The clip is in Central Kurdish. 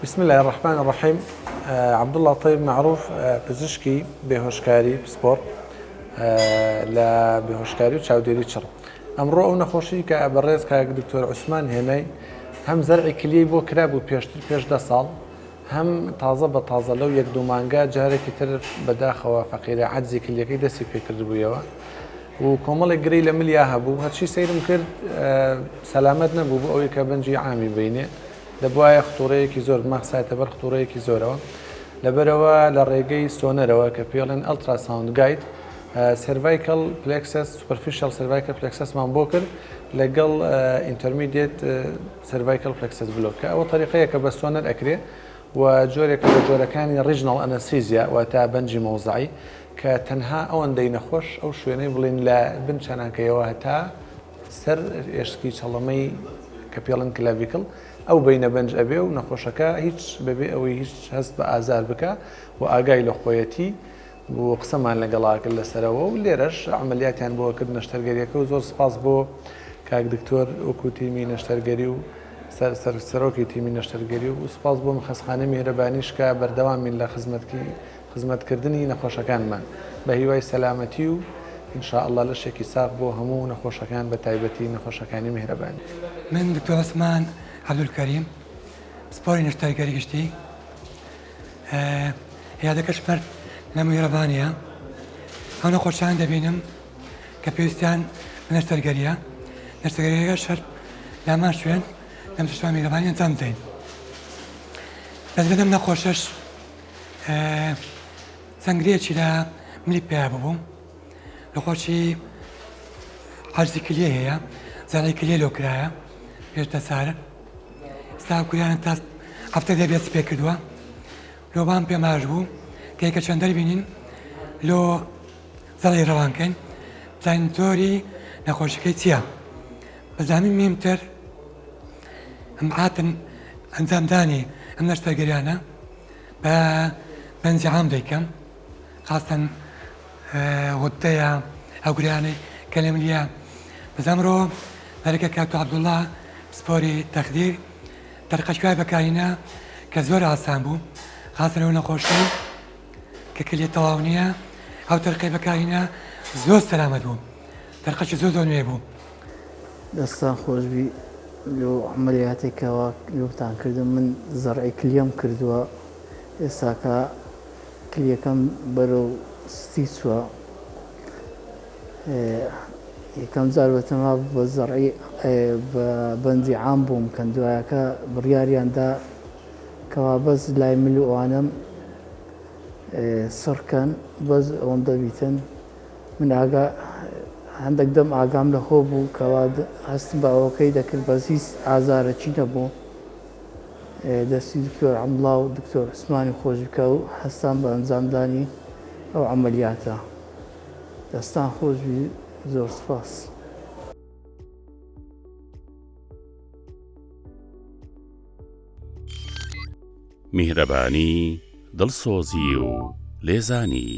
بسم الله الرحمن الرحيم. عبد الله طيب معروف پزیشکی بێهۆشکاری سپۆرت لە بێهۆشکاری و چاودێری چڕ. ئەمڕۆ ئەو نەخۆشی کە بەڕێز کاک دکتۆر عوسمان هێنەی هەم زەرعی کلیەی بۆ کرابوو پێش 10 ساڵ، هەم تازە بە تازە لەو 1-2 مانگە جارێکی تر بەداخەوە فەقیرە عەجزی کلیەکەی دەستی پێکرد بوویەوە و کۆمەڵێک گرەی لە ملیا هەبوو. هەرچی سەیرم کرد سەلامەت نەبوو بۆ ئەوەی کە بەنجی عامی بینێ، دەبوایە خطورەیەکی زۆر مەخسایەتە بەر خطورەیەکی زۆرەوە لەبەرەوە لە ڕێگەی سۆنەرەوە کە پێڵێن ئەلتراساوند گاید سەرڤایکل پلێکسس سوپەرفیشەل سەرڤایکل پلێکسسمان بۆ کرد لەگەڵ ئینتەرمیدیێت سەرڤایکل پلێکسس بلۆکە. ئەوە طریقەیە کە بە سۆنەر ئەکرێ و جۆرێک لە جۆرەکانی ڕیژنەڵ ئەنەستیزیا واتە بەنجی مۆزعی کە تەنها ئەوەندەی نەخۆش ئەو شوێنەی بڵین لە بن چەناکەیەوە هەتا سەر ئێشکی چەڵەمەی کە پێڵن کلاڤیکل ئەو بینە بەنج ئەبێ و نەخۆشەکە هیچ بەبێ ئەوەی هیچ هەست بە ئازار بکە و ئاگای لە خۆیەتی بۆ قسەمان لەگەڵاکرد لەسەرەوە و لێرەش عملیاتیان بۆ کرد نەشتەرگەریەکە و زۆر سپاس بۆ کاک دکتۆر وەکو تیمی نەشتەرگەری و سەرۆکی تیمی نەشتەرگەری و سپاس بۆ مخەسخانە میهرەبانیش کە بەردەوامین لە خزمەتکردنی نەخۆشەکانمان بە هیوای سەلامەتی و ئینشاءالله لەشێکی ساغ بۆ هەموو نەخۆشەکان بە تایبەتی نەخۆشەکانی میهرەبانی. من دکتۆر عوسمان عەبدولکەریم سپۆری نەشتەرگەری گشتی یادەکەش مرد لە میهرەبانیە. ئەو نەخۆشیان دەبینم کە پێویستیان بە نەشتەرگەریە، نەشتەرگەریەکە شەر لامان شوێن لەم تشتوان میهرەبانی ئەنجام بدەین. بەس بەدەم نەخۆشەش سەنگرێکی لە ملی پێیا ببووم، نەخۆشی عەجزی کلیە هەیە، زەرعی کلیە لۆ کرایە پێش 10 ساڵە. ئێستا کوریانە تا هەفتە دەبێت پێ کردووە، لۆبان پێماش بوو کە یەکە چەند دەربینین لۆ زەڵی ڕەوانکەین بزانین تۆری نەخۆشیەکەی چییە. بەزانین میمتر ئەم هاتن ئەنجامدانی ئەم نەشتەرگەریانە بە بەنجی عام دەیکەم، خاستەن غوتەیە ئەو گوریانەی کە لە ملیە. بەس ئەمڕۆ بەرەکە کاک عەبدوڵڵا سپۆری تەخدیر تەرقەشکای بەکارهێنا کە زۆر ئاسان بوو، خاستە لەو نەخۆشی کە کلیە تەواو نییە. ئەو تەرقەی بەکارهێنا زۆر سەلامەت بوو، تەرقەشی زۆر نوێ بوو. دەستان خۆشبی لەو عملیاتێکەوە لۆتان کردم. من زەرعی کلیەم کردووە، ئێستاکە کلیەکەم بەرەو ستی چووە. یەکەم جار بەتەما بە زەرعی بە بەنجی عام بووم کە دوایەکە بڕیاریاندا کەوا بەس لای مل و ئەوانەم سڕکەن بەس ئەوەندە بیتن. من هەندێک دەم ئاگام لەخۆ بوو کەوا هەستم بە ئەوەکەی دەکرد بەس هیچ ئازارەکی نەبوو. دەستی دکتۆر عەبدوڵڵا و دکتۆر عوسمانی خۆش بکە و هەستان بە ئەنجامدانی ئەو عملیاتە. دەستان خۆشبی، زۆر سپاس. میهرەبانی دڵسۆزی و لێزانی